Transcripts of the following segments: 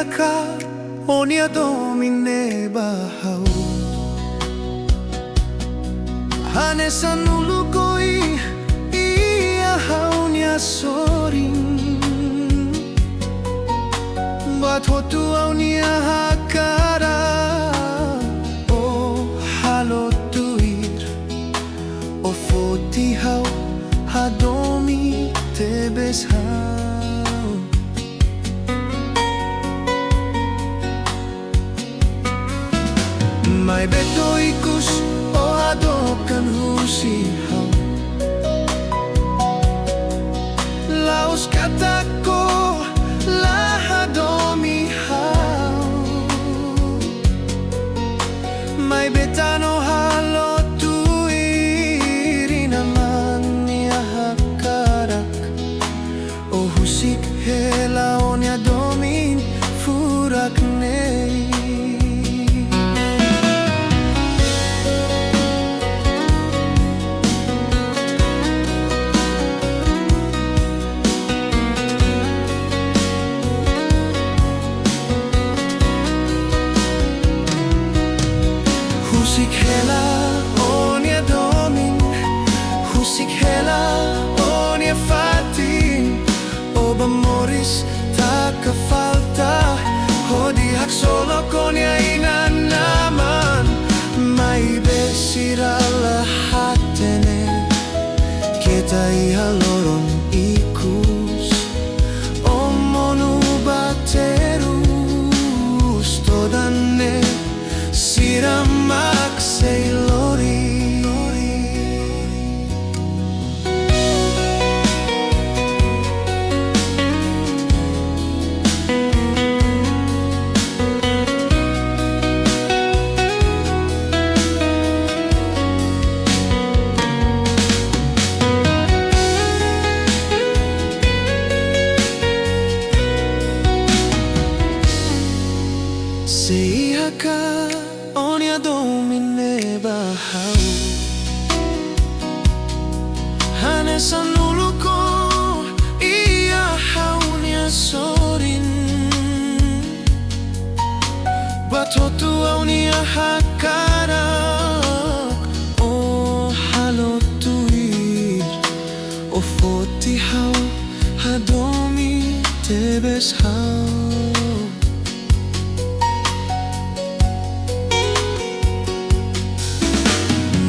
ka onia domine bahau Hanesa nulukoi ia haunia soring Bat hotu aunia hakara O halotuir O foti hau hadomi tebes hau Mai beto ikus o adokan husi hau Laos katako la hadomi hau Mai betano halo tuiri naman niya hakarak O husik hela onia domin furak nei Husik hela onia domin Husik hela onia fatin Oba moris taka falta Hodi hak solo konia ina naman Mai besirala hatene Kita iha loron ikus Omonu baterus Todane Siramak say lori Say haka onia domine bahau Hanesa nuluko ia haunia sorin Batotu aunia hakarak O halotuir O foti hau hadomi tebes hau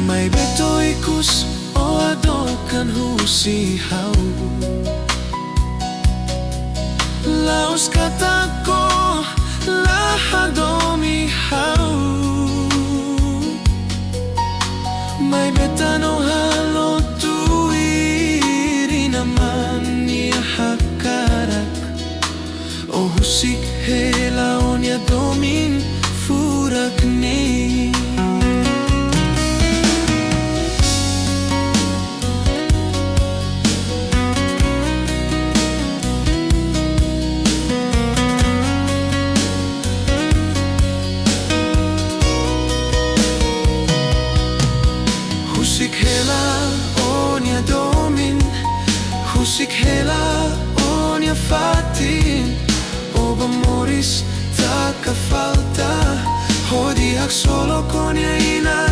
Mai beto ikus o adokan husi hau Laos katako la hadomi hau Mai betano halo tuiri naman niya hakarak O husik hela onia domin furak nei Husik hela onia domin Husik hela onia fatin Oba moris taka falta Hodi hak solo konia ina